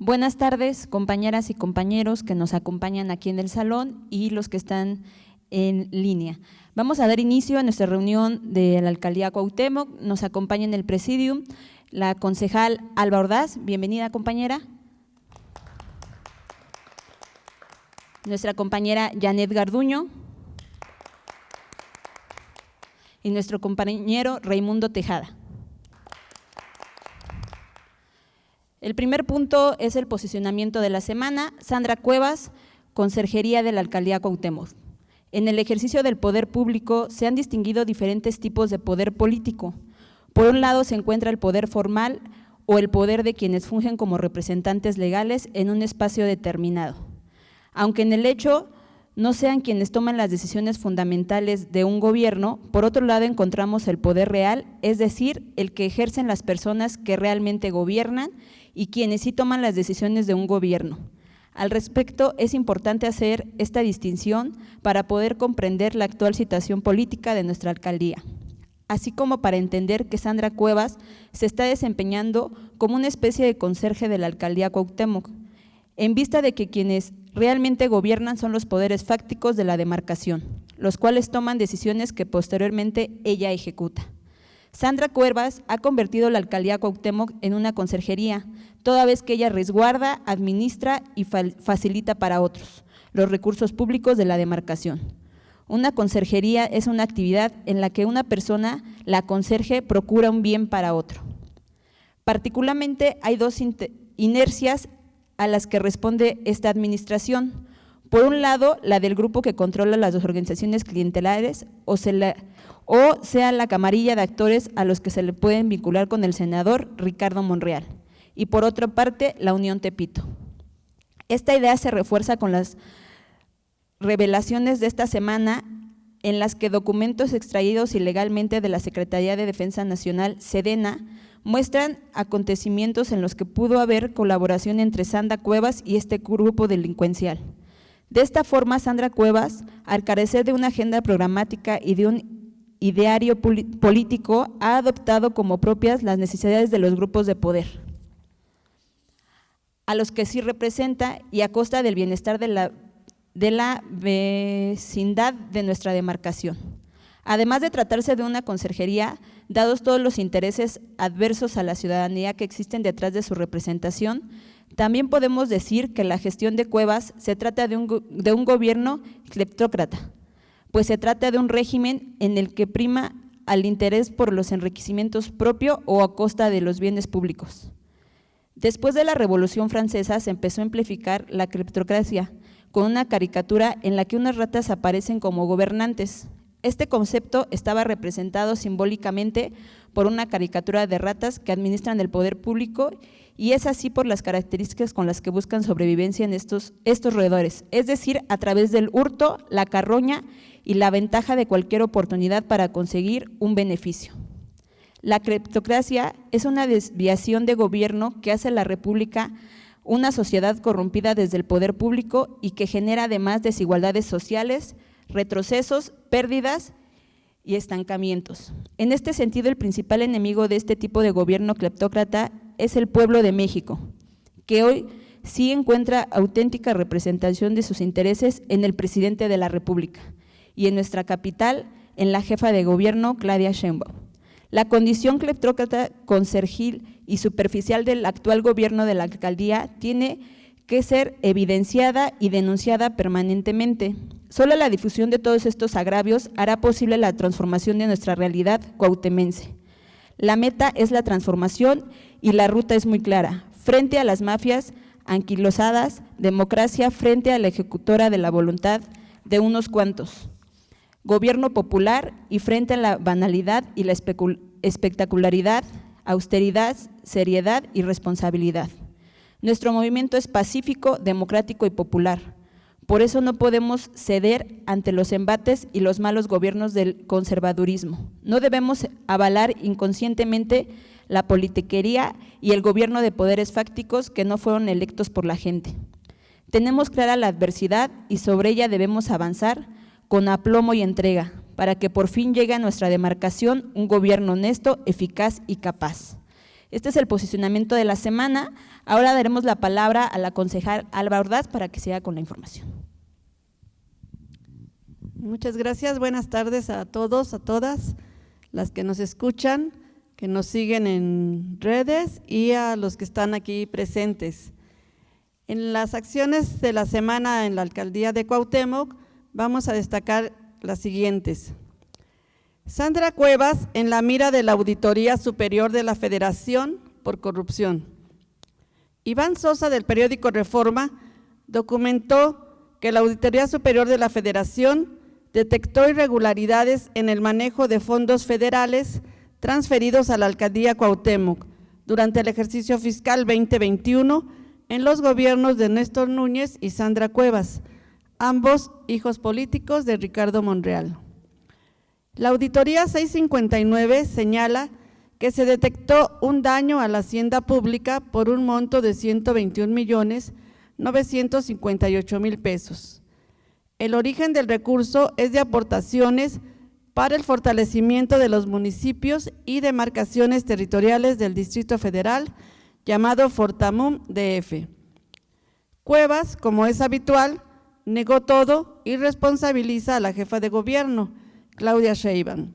Buenas tardes, compañeras y compañeros que nos acompañan aquí en el salón y los que están en línea. Vamos a dar inicio a nuestra reunión de la Alcaldía Cuauhtémoc. Nos acompaña en el presidium la concejal Alba Ordaz. Bienvenida, compañera. Nuestra compañera Janet Garduño. Y nuestro compañero Raimundo Tejada. El primer punto es el posicionamiento de la semana. Sandra Cuevas, Conserjería de la Alcaldía Cuauhtémoc. En el ejercicio del poder público se han distinguido diferentes tipos de poder político. Por un lado se encuentra el poder formal o el poder de quienes fungen como representantes legales en un espacio determinado. Aunque en el hecho no sean quienes toman las decisiones fundamentales de un gobierno, por otro lado encontramos el poder real, es decir, el que ejercen las personas que realmente gobiernan y quienes sí toman las decisiones de un gobierno. Al respecto, es importante hacer esta distinción para poder comprender la actual situación política de nuestra alcaldía, así como para entender que Sandra Cuevas se está desempeñando como una especie de conserje de la alcaldía Cuauhtémoc, en vista de que quienes realmente gobiernan son los poderes fácticos de la demarcación, los cuales toman decisiones que posteriormente ella ejecuta. Sandra Cuevas ha convertido la alcaldía Cuauhtémoc en una conserjería, toda vez que ella resguarda, administra y facilita para otros los recursos públicos de la demarcación. Una conserjería es una actividad en la que una persona, la conserje, procura un bien para otro. Particularmente hay dos inercias a las que responde esta administración. Por un lado, la del grupo que controla las dos organizaciones clientelares o sea la camarilla de actores a los que se le pueden vincular con el senador Ricardo Monreal. Y por otra parte, la Unión Tepito. Esta idea se refuerza con las revelaciones de esta semana en las que documentos extraídos ilegalmente de la Secretaría de Defensa Nacional, Sedena, muestran acontecimientos en los que pudo haber colaboración entre Sandra Cuevas y este grupo delincuencial. De esta forma, Sandra Cuevas, al carecer de una agenda programática y de un ideario político, ha adoptado como propias las necesidades de los grupos de poder, a los que sí representa y a costa del bienestar de la vecindad de nuestra demarcación. Además de tratarse de una conserjería, dados todos los intereses adversos a la ciudadanía que existen detrás de su representación, también podemos decir que la gestión de Cuevas se trata de un gobierno cleptócrata, pues se trata de un régimen en el que prima al interés por los enriquecimientos propio o a costa de los bienes públicos. Después de la Revolución Francesa se empezó a amplificar la cleptocracia con una caricatura en la que unas ratas aparecen como gobernantes. Este concepto estaba representado simbólicamente por una caricatura de ratas que administran el poder público y es así por las características con las que buscan sobrevivencia en estos roedores, es decir, a través del hurto, la carroña y la ventaja de cualquier oportunidad para conseguir un beneficio. La cleptocracia es una desviación de gobierno que hace la República una sociedad corrompida desde el poder público y que genera además desigualdades sociales, retrocesos, pérdidas y estancamientos. En este sentido, el principal enemigo de este tipo de gobierno cleptócrata es el pueblo de México, que hoy sí encuentra auténtica representación de sus intereses en el presidente de la República y en nuestra capital, en la jefa de gobierno, Claudia Sheinbaum. La condición cleptócrata, conserjil y superficial del actual gobierno de la alcaldía tiene que ser evidenciada y denunciada permanentemente. Solo la difusión de todos estos agravios hará posible la transformación de nuestra realidad cuauhtémense. La meta es la transformación y la ruta es muy clara. Frente a las mafias anquilosadas, democracia frente a la ejecutora de la voluntad de unos cuantos. Gobierno popular y frente a la banalidad y la espectacularidad, austeridad, seriedad y responsabilidad. Nuestro movimiento es pacífico, democrático y popular. Por eso no podemos ceder ante los embates y los malos gobiernos del conservadurismo. No debemos avalar inconscientemente la politiquería y el gobierno de poderes fácticos que no fueron electos por la gente. Tenemos clara la adversidad y sobre ella debemos avanzar con aplomo y entrega, para que por fin llegue a nuestra demarcación un gobierno honesto, eficaz y capaz. Este es el posicionamiento de la semana. Ahora daremos la palabra a la concejal Alba Ordaz para que siga con la información. Muchas gracias, buenas tardes a todos, a todas las que nos escuchan, que nos siguen en redes y a los que están aquí presentes. En las acciones de la semana en la Alcaldía de Cuauhtémoc vamos a destacar las siguientes. Sandra Cuevas en la mira de la Auditoría Superior de la Federación por corrupción. Iván Sosa del periódico Reforma documentó que la Auditoría Superior de la Federación detectó irregularidades en el manejo de fondos federales transferidos a la Alcaldía Cuauhtémoc durante el ejercicio fiscal 2021 en los gobiernos de Néstor Núñez y Sandra Cuevas, ambos hijos políticos de Ricardo Monreal. La Auditoría 659 señala que se detectó un daño a la hacienda pública por un monto de 121,958,000 pesos. El origen del recurso es de aportaciones para el fortalecimiento de los municipios y demarcaciones territoriales del Distrito Federal, llamado Fortamum DF. Cuevas, como es habitual, negó todo y responsabiliza a la jefa de gobierno, Claudia Sheinbaum,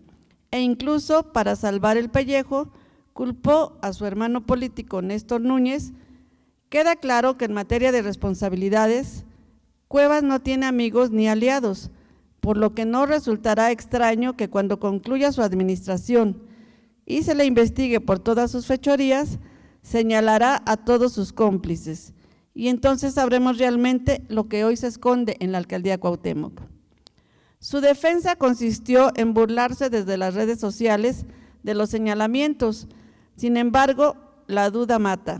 e incluso para salvar el pellejo, culpó a su hermano político Néstor Núñez. Queda claro que en materia de responsabilidades, Cuevas no tiene amigos ni aliados, por lo que no resultará extraño que cuando concluya su administración y se le investigue por todas sus fechorías, señalará a todos sus cómplices, y entonces sabremos realmente lo que hoy se esconde en la Alcaldía Cuauhtémoc. Su defensa consistió en burlarse desde las redes sociales de los señalamientos. Sin embargo, la duda mata,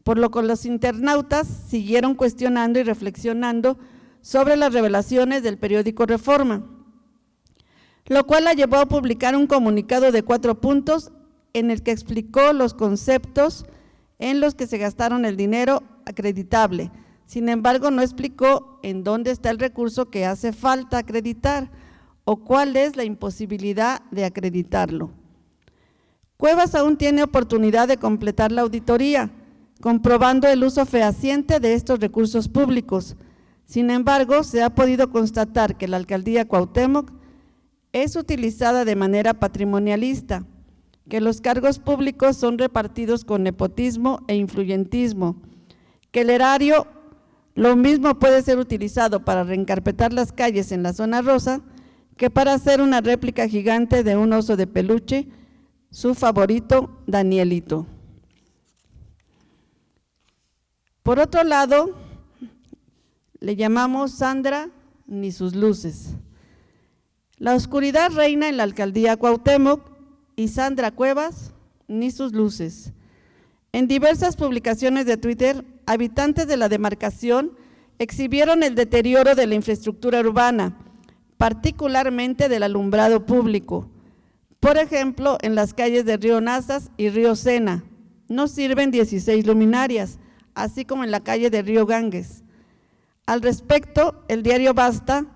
por lo que los internautas siguieron cuestionando y reflexionando sobre las revelaciones del periódico Reforma, lo cual la llevó a publicar un comunicado de 4 puntos en el que explicó los conceptos en los que se gastaron el dinero acreditable. Sin embargo, no explicó en dónde está el recurso que hace falta acreditar o cuál es la imposibilidad de acreditarlo. Cuevas aún tiene oportunidad de completar la auditoría, comprobando el uso fehaciente de estos recursos públicos. Sin embargo, se ha podido constatar que la Alcaldía Cuauhtémoc es utilizada de manera patrimonialista, que los cargos públicos son repartidos con nepotismo e influyentismo, que el erario lo mismo puede ser utilizado para reencarpetar las calles en la zona rosa que para hacer una réplica gigante de un oso de peluche, su favorito, Danielito. Por otro lado, le llamamos Sandra ni sus luces. La oscuridad reina en la Alcaldía Cuauhtémoc y Sandra Cuevas ni sus luces. En diversas publicaciones de Twitter, habitantes de la demarcación exhibieron el deterioro de la infraestructura urbana, particularmente del alumbrado público. Por ejemplo, en las calles de Río Nazas y Río Sena, no sirven 16 luminarias, así como en la calle de Río Ganges. Al respecto, el diario Basta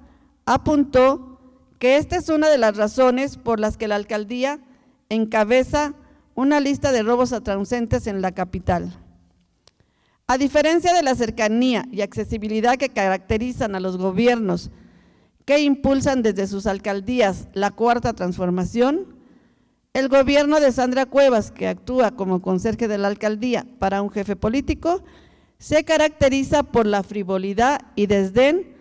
apuntó que esta es una de las razones por las que la alcaldía encabeza una lista de robos a transeúntes en la capital. A diferencia de la cercanía y accesibilidad que caracterizan a los gobiernos que impulsan desde sus alcaldías la cuarta transformación, el gobierno de Sandra Cuevas, que actúa como conserje de la alcaldía para un jefe político, se caracteriza por la frivolidad y desdén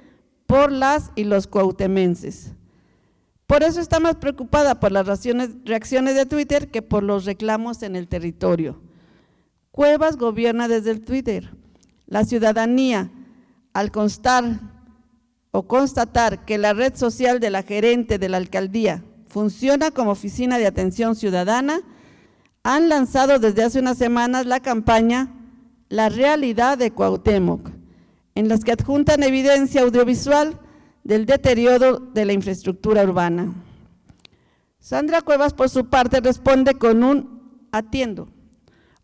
por las y los cuauhtemenses. Por eso está más preocupada por las reacciones de Twitter que por los reclamos en el territorio. Cuevas gobierna desde el Twitter. La ciudadanía, al constatar que la red social de la gerente de la alcaldía funciona como oficina de atención ciudadana, han lanzado desde hace unas semanas la campaña La Realidad de Cuauhtémoc, en las que adjuntan evidencia audiovisual del deterioro de la infraestructura urbana. Sandra Cuevas, por su parte, responde con un atiendo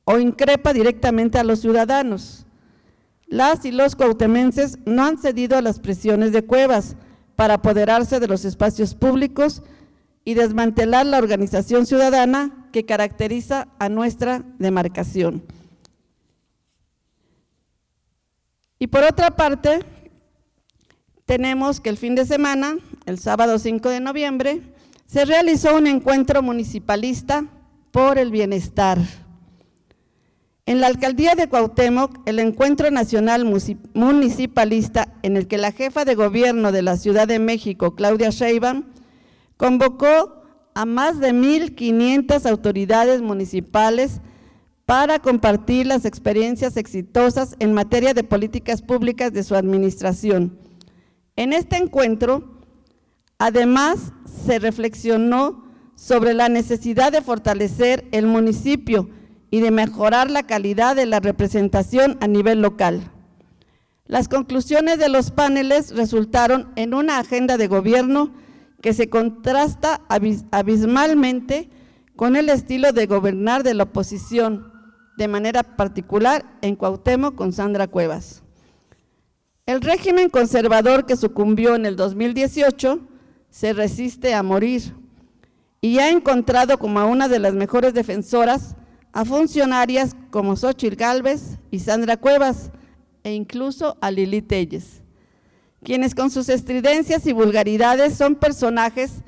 o increpa directamente a los ciudadanos. Las y los cuauhtemenses no han cedido a las presiones de Cuevas para apoderarse de los espacios públicos y desmantelar la organización ciudadana que caracteriza a nuestra demarcación. Y por otra parte, tenemos que el fin de semana, el sábado 5 de noviembre, se realizó un encuentro municipalista por el bienestar. En la alcaldía de Cuauhtémoc, el encuentro nacional municipalista en el que la jefa de gobierno de la Ciudad de México, Claudia Sheinbaum, convocó a más de 1,500 autoridades municipales para compartir las experiencias exitosas en materia de políticas públicas de su administración. En este encuentro, además, se reflexionó sobre la necesidad de fortalecer el municipio y de mejorar la calidad de la representación a nivel local. Las conclusiones de los paneles resultaron en una agenda de gobierno que se contrasta abismalmente con el estilo de gobernar de la oposición, de manera particular en Cuauhtémoc con Sandra Cuevas. El régimen conservador que sucumbió en el 2018 se resiste a morir y ha encontrado como a una de las mejores defensoras a funcionarias como Xóchitl Gálvez y Sandra Cuevas, e incluso a Lili Telles, quienes con sus estridencias y vulgaridades son personajes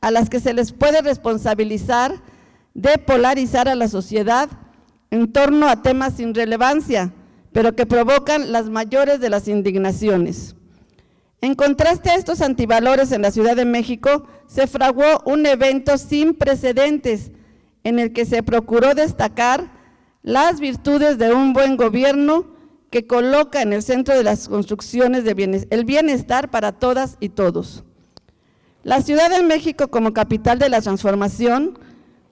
a las que se les puede responsabilizar de polarizar a la sociedad en torno a temas sin relevancia, pero que provocan las mayores de las indignaciones. En contraste a estos antivalores en la Ciudad de México, se fraguó un evento sin precedentes en el que se procuró destacar las virtudes de un buen gobierno que coloca en el centro de las construcciones el bienestar para todas y todos. La Ciudad de México, como capital de la transformación,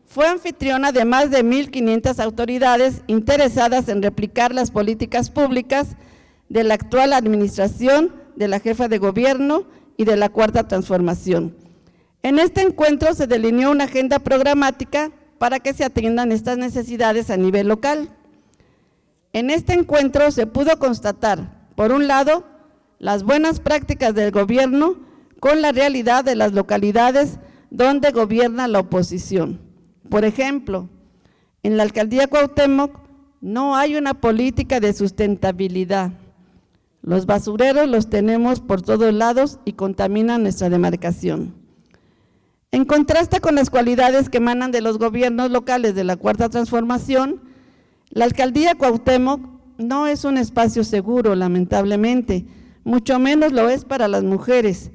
fue anfitriona de más de 1,500 autoridades interesadas en replicar las políticas públicas de la actual administración, de la jefa de gobierno y de la Cuarta Transformación. En este encuentro se delineó una agenda programática para que se atiendan estas necesidades a nivel local. En este encuentro se pudo constatar, por un lado, las buenas prácticas del gobierno con la realidad de las localidades donde gobierna la oposición. Por ejemplo, en la alcaldía Cuauhtémoc no hay una política de sustentabilidad. Los basureros los tenemos por todos lados y contaminan nuestra demarcación. En contraste con las cualidades que emanan de los gobiernos locales de la Cuarta Transformación, la alcaldía Cuauhtémoc no es un espacio seguro, lamentablemente, mucho menos lo es para las mujeres.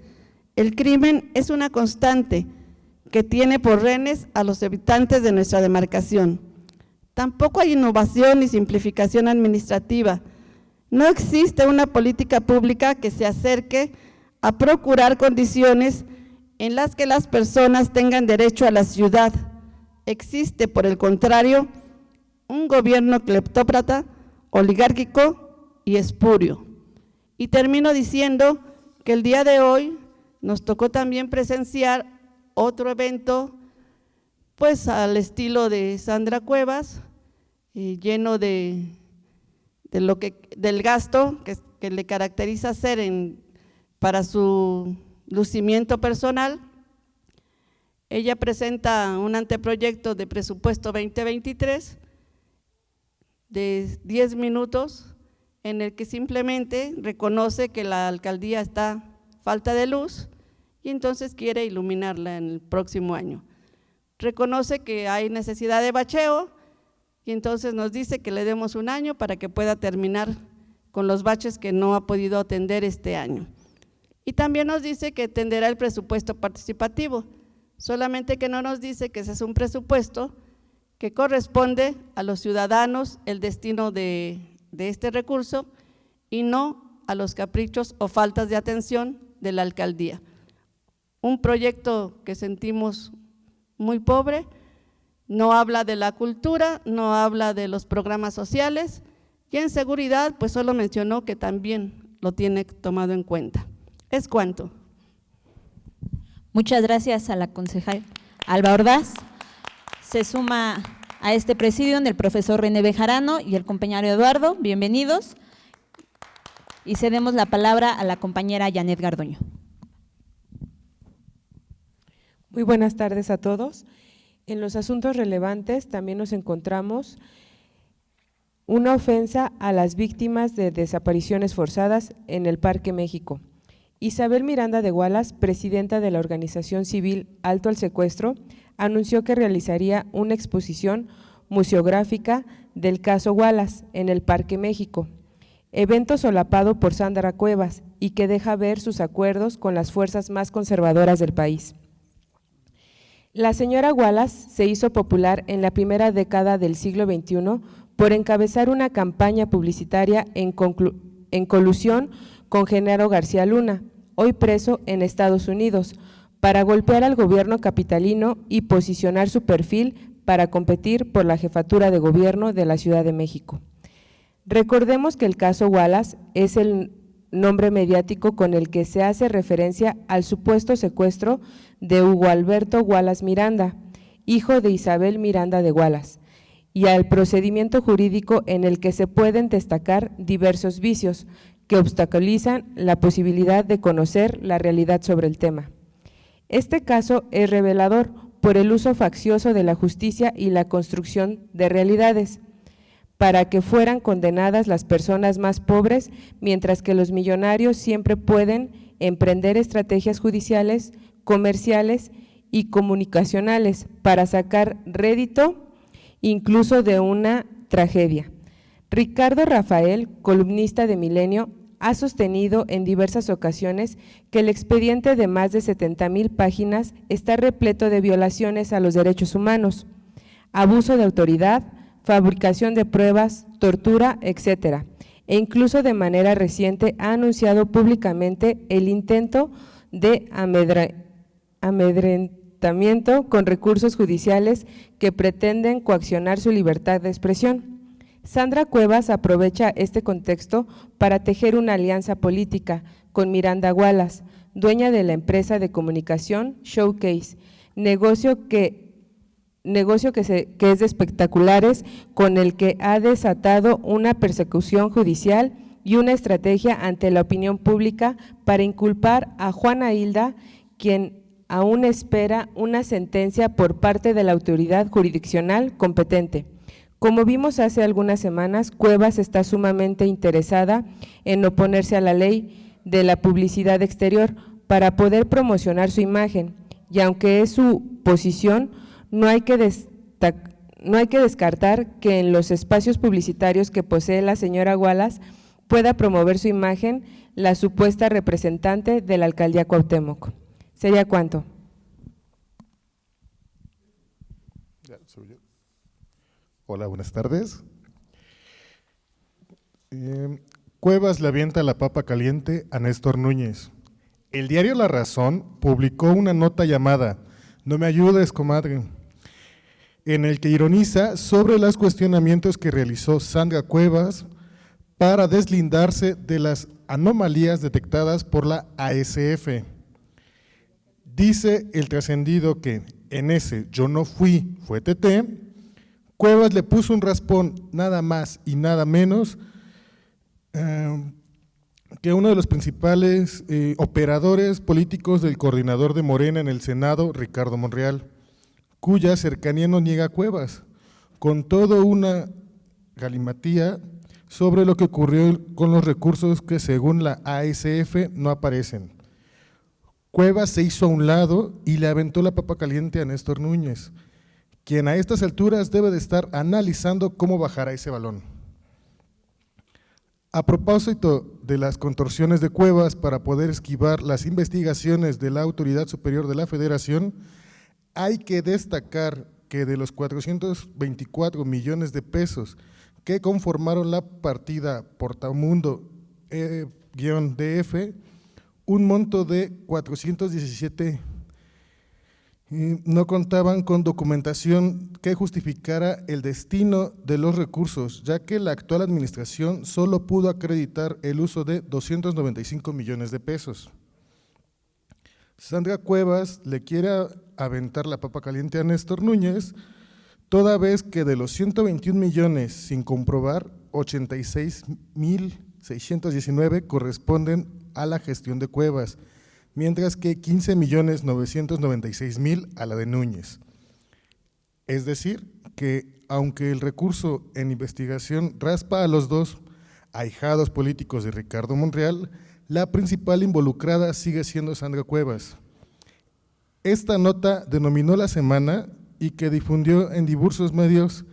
El crimen es una constante que tiene por rehenes a los habitantes de nuestra demarcación. Tampoco hay innovación ni simplificación administrativa. No existe una política pública que se acerque a procurar condiciones en las que las personas tengan derecho a la ciudad. Existe, por el contrario, un gobierno cleptócrata, oligárquico y espurio. Y termino diciendo que el día de hoy nos tocó también presenciar otro evento, pues al estilo de Sandra Cuevas, lleno del gasto que le caracteriza hacer para su lucimiento personal. Ella presenta un anteproyecto de presupuesto 2023 de 10 minutos en el que simplemente reconoce que la alcaldía está falta de luz y entonces quiere iluminarla en el próximo año. Reconoce que hay necesidad de bacheo y entonces nos dice que le demos un año para que pueda terminar con los baches que no ha podido atender este año. Y también nos dice que atenderá el presupuesto participativo, solamente que no nos dice que ese es un presupuesto que corresponde a los ciudadanos el destino de este recurso y no a los caprichos o faltas de atención de la alcaldía. Un proyecto que sentimos muy pobre, no habla de la cultura, no habla de los programas sociales y en seguridad pues solo mencionó que también lo tiene tomado en cuenta. Es cuanto. Muchas gracias a la concejal Alba Ordaz. Se suma a este presidium el profesor René Bejarano y el compañero Eduardo, bienvenidos. Y cedemos la palabra a la compañera Janet Garduño. Muy buenas tardes a todos. En los asuntos relevantes también nos encontramos una ofensa a las víctimas de desapariciones forzadas en el Parque México. Isabel Miranda de Wallace, presidenta de la organización civil Alto al Secuestro, anunció que realizaría una exposición museográfica del caso Wallace en el Parque México, evento solapado por Sandra Cuevas y que deja ver sus acuerdos con las fuerzas más conservadoras del país. La señora Wallace se hizo popular en la primera década del siglo XXI por encabezar una campaña publicitaria en colusión con Genaro García Luna, hoy preso en Estados Unidos, para golpear al gobierno capitalino y posicionar su perfil para competir por la jefatura de gobierno de la Ciudad de México. Recordemos que el caso Wallace es el nombre mediático con el que se hace referencia al supuesto secuestro de Hugo Alberto Wallace Miranda, hijo de Isabel Miranda de Wallace, y al procedimiento jurídico en el que se pueden destacar diversos vicios que obstaculizan la posibilidad de conocer la realidad sobre el tema. Este caso es revelador por el uso faccioso de la justicia y la construcción de realidades, para que fueran condenadas las personas más pobres, mientras que los millonarios siempre pueden emprender estrategias judiciales, comerciales y comunicacionales para sacar rédito incluso de una tragedia. Ricardo Rafael, columnista de Milenio, ha sostenido en diversas ocasiones que el expediente de más de 70,000 páginas está repleto de violaciones a los derechos humanos, abuso de autoridad, fabricación de pruebas, tortura, etcétera, e incluso de manera reciente ha anunciado públicamente el intento de amedrentamiento con recursos judiciales que pretenden coaccionar su libertad de expresión. Sandra Cuevas aprovecha este contexto para tejer una alianza política con Miranda Wallace, dueña de la empresa de comunicación Showcase, negocio que es de espectaculares, con el que ha desatado una persecución judicial y una estrategia ante la opinión pública para inculpar a Juana Hilda, quien aún espera una sentencia por parte de la autoridad jurisdiccional competente. Como vimos hace algunas semanas, Cuevas está sumamente interesada en oponerse a la ley de la publicidad exterior para poder promocionar su imagen, y aunque es su posición, no hay que descartar que en los espacios publicitarios que posee la señora Wallace pueda promover su imagen la supuesta representante de la alcaldía Cuauhtémoc. ¿Sería cuánto? Hola, buenas tardes. Cuevas le avienta la papa caliente a Néstor Núñez. El diario La Razón publicó una nota llamada "No me ayudes, comadre", en el que ironiza sobre los cuestionamientos que realizó Sandra Cuevas para deslindarse de las anomalías detectadas por la ASF. Dice el trascendido que en ese "yo no fui, fue TT", Cuevas le puso un raspón nada más y nada menos que uno de los principales operadores políticos del coordinador de Morena en el Senado, Ricardo Monreal, cuya cercanía no niega a Cuevas, con toda una galimatía sobre lo que ocurrió con los recursos que según la ASF no aparecen. Cuevas se hizo a un lado y le aventó la papa caliente a Néstor Núñez, quien a estas alturas debe de estar analizando cómo bajará ese balón. A propósito de las contorsiones de Cuevas para poder esquivar las investigaciones de la Autoridad Superior de la Federación, hay que destacar que de los 424 millones de pesos que conformaron la partida Portamundo-DF, un monto de 417 no contaban con documentación que justificara el destino de los recursos, ya que la actual administración solo pudo acreditar el uso de 295 millones de pesos. Sandra Cuevas le quiere aventar la papa caliente a Néstor Núñez, toda vez que de los 121 millones sin comprobar, 86,619 corresponden a la gestión de Cuevas, mientras que 15,996,000 a la de Núñez. Es decir, que aunque el recurso en investigación raspa a los dos ahijados políticos de Ricardo Monreal, la principal involucrada sigue siendo Sandra Cuevas. Esta nota denominó la semana y que difundió en diversos medios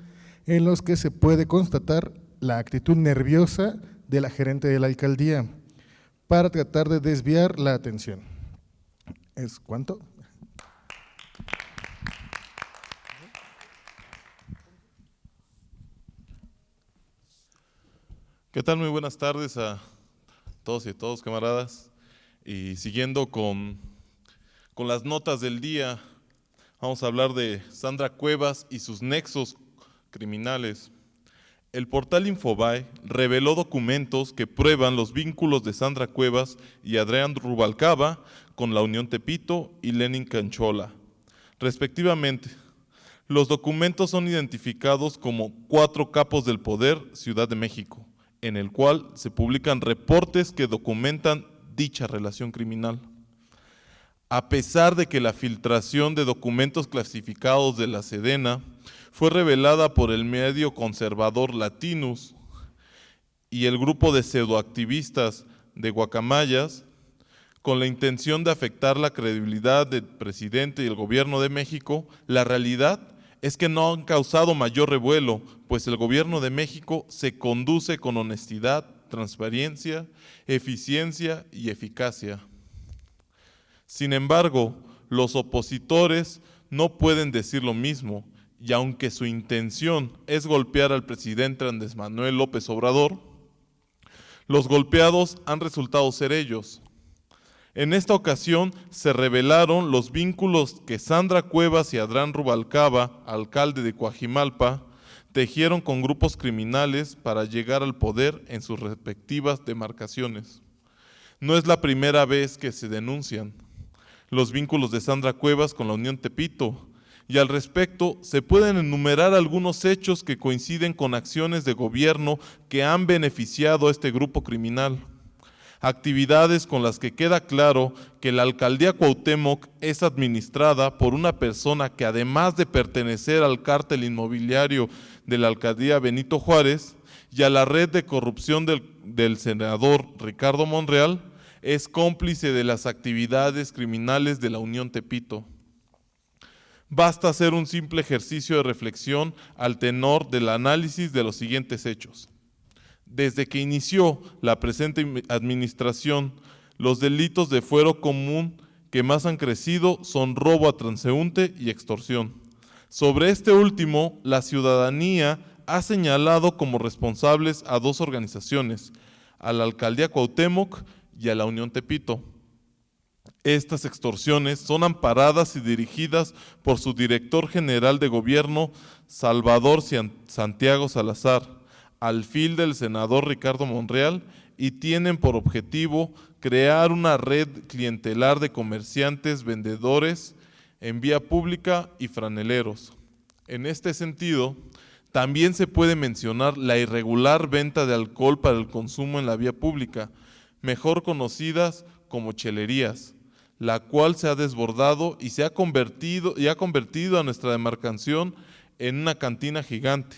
en los que se puede constatar la actitud nerviosa de la gerente de la alcaldía para tratar de desviar la atención. ¿Es cuánto? ¿Qué tal? Muy buenas tardes a todos y todos, camaradas. Y siguiendo con las notas del día, vamos a hablar de Sandra Cuevas y sus nexos criminales. El portal Infobae reveló documentos que prueban los vínculos de Sandra Cuevas y Adrián Rubalcaba con la Unión Tepito y Lenin Canchola, respectivamente. Los documentos son identificados como 4 capos del poder, Ciudad de México, en el cual se publican reportes que documentan dicha relación criminal. A pesar de que la filtración de documentos clasificados de la Sedena fue revelada por el medio conservador Latinus y el grupo de pseudoactivistas de Guacamayas, con la intención de afectar la credibilidad del presidente y el gobierno de México, la realidad es que no han causado mayor revuelo, pues el gobierno de México se conduce con honestidad, transparencia, eficiencia y eficacia. Sin embargo, los opositores no pueden decir lo mismo, y aunque su intención es golpear al presidente Andrés Manuel López Obrador, los golpeados han resultado ser ellos. En esta ocasión se revelaron los vínculos que Sandra Cuevas y Adrián Rubalcaba, alcalde de Coajimalpa, tejieron con grupos criminales para llegar al poder en sus respectivas demarcaciones. No es la primera vez que se denuncian los vínculos de Sandra Cuevas con la Unión Tepito, y al respecto se pueden enumerar algunos hechos que coinciden con acciones de gobierno que han beneficiado a este grupo criminal. Actividades con las que queda claro que la alcaldía Cuauhtémoc es administrada por una persona que, además de pertenecer al cártel inmobiliario de la alcaldía Benito Juárez y a la red de corrupción del senador Ricardo Monreal, es cómplice de las actividades criminales de la Unión Tepito. Basta hacer un simple ejercicio de reflexión al tenor del análisis de los siguientes hechos. Desde que inició la presente administración, los delitos de fuero común que más han crecido son robo a transeúnte y extorsión. Sobre este último, la ciudadanía ha señalado como responsables a 2 organizaciones, a la alcaldía Cuauhtémoc y a la Unión Tepito. Estas extorsiones son amparadas y dirigidas por su director general de gobierno, Salvador Santiago Salazar, alfil del senador Ricardo Monreal, y tienen por objetivo crear una red clientelar de comerciantes, vendedores en vía pública y franeleros. En este sentido, también se puede mencionar la irregular venta de alcohol para el consumo en la vía pública, mejor conocidas como chelerías, la cual se ha desbordado y ha convertido a nuestra demarcación en una cantina gigante.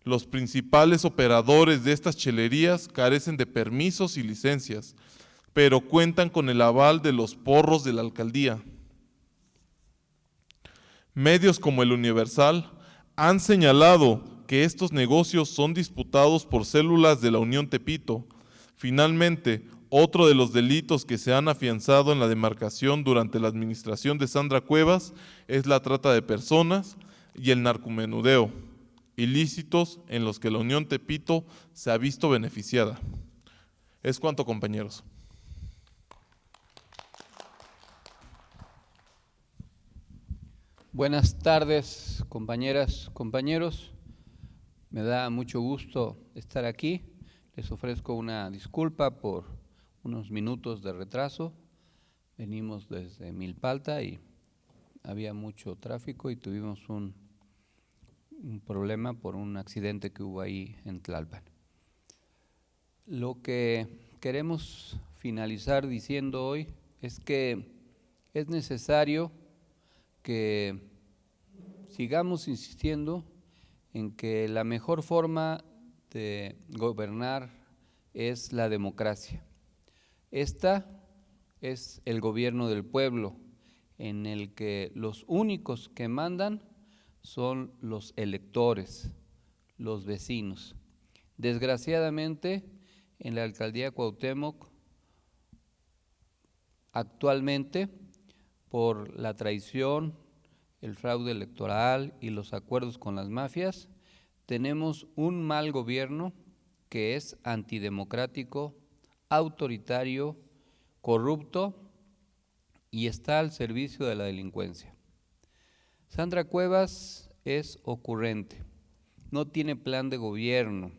Los principales operadores de estas chelerías carecen de permisos y licencias, pero cuentan con el aval de los porros de la alcaldía. Medios como El Universal han señalado que estos negocios son disputados por células de la Unión Tepito. Finalmente, otro de los delitos que se han afianzado en la demarcación durante la administración de Sandra Cuevas es la trata de personas y el narcomenudeo, ilícitos en los que la Unión Tepito se ha visto beneficiada. Es cuanto, compañeros. Buenas tardes, compañeras, compañeros. Me da mucho gusto estar aquí. Les ofrezco una disculpa por unos minutos de retraso. Venimos desde Milpalta y había mucho tráfico y tuvimos un problema por un accidente que hubo ahí en Tlalpan. Lo que queremos finalizar diciendo hoy es que es necesario que sigamos insistiendo en que la mejor forma de gobernar es la democracia. Esta es el gobierno del pueblo, en el que los únicos que mandan son los electores, los vecinos. Desgraciadamente, en la alcaldía Cuauhtémoc, actualmente, por la traición, el fraude electoral y los acuerdos con las mafias, tenemos un mal gobierno que es antidemocrático, autoritario, corrupto y está al servicio de la delincuencia. Sandra Cuevas es ocurrente, no tiene plan de gobierno.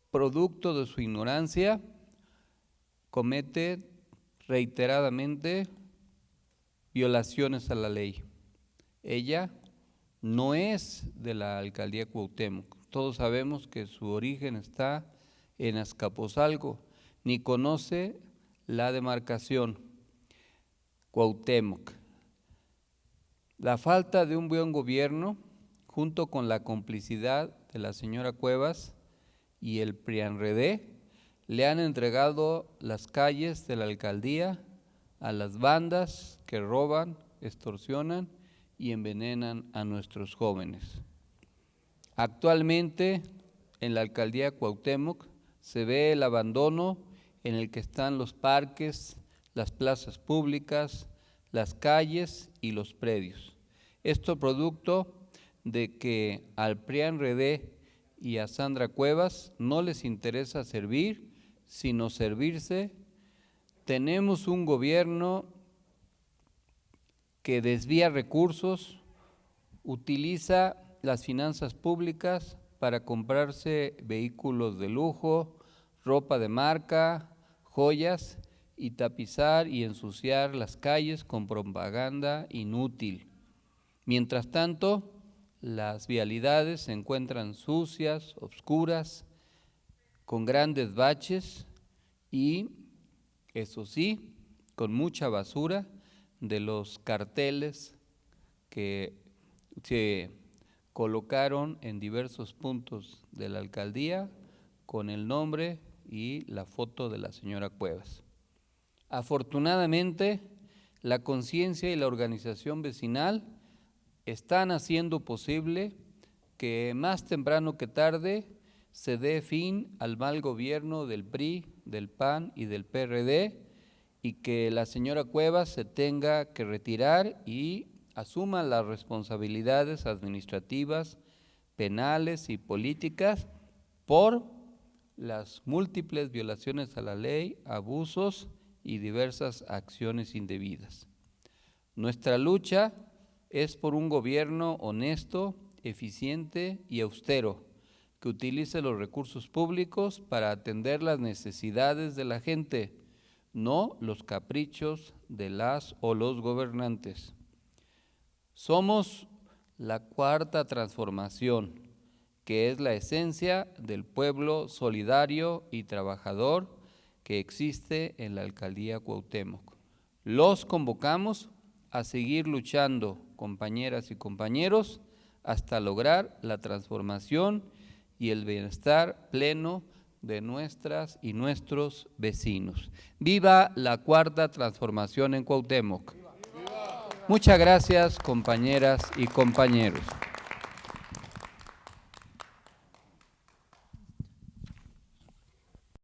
Producto de su ignorancia, comete reiteradamente violaciones a la ley. Ella no es de la alcaldía Cuauhtémoc. Todos sabemos que su origen está en Azcapotzalco, ni conoce la demarcación Cuauhtémoc. La falta de un buen gobierno, junto con la complicidad de la señora Cuevas y el PRIANREDE, le han entregado las calles de la alcaldía a las bandas que roban, extorsionan y envenenan a nuestros jóvenes. Actualmente, en la alcaldía Cuauhtémoc se ve el abandono en el que están los parques, las plazas públicas, las calles y los predios. Esto producto de que al PRIANREDE y a Sandra Cuevas no les interesa servir, sino servirse. Tenemos un gobierno que desvía recursos, utiliza las finanzas públicas para comprarse vehículos de lujo, ropa de marca, joyas y tapizar y ensuciar las calles con propaganda inútil. Mientras tanto, las vialidades se encuentran sucias, oscuras, con grandes baches y, eso sí, con mucha basura de los carteles que se colocaron en diversos puntos de la alcaldía con el nombre y la foto de la señora Cuevas. Afortunadamente, la conciencia y la organización vecinal están haciendo posible que más temprano que tarde se dé fin al mal gobierno del PRI, del PAN y del PRD y que la señora Cuevas se tenga que retirar y asuma las responsabilidades administrativas, penales y políticas por las múltiples violaciones a la ley, abusos y diversas acciones indebidas. Nuestra lucha es por un gobierno honesto, eficiente y austero, que utilice los recursos públicos para atender las necesidades de la gente, no los caprichos de las o los gobernantes. Somos la cuarta transformación, que es la esencia del pueblo solidario y trabajador que existe en la alcaldía Cuauhtémoc. Los convocamos a seguir luchando, compañeras y compañeros, hasta lograr la transformación y el bienestar pleno de nuestras y nuestros vecinos. ¡Viva la cuarta transformación en Cuauhtémoc! Muchas gracias, compañeras y compañeros.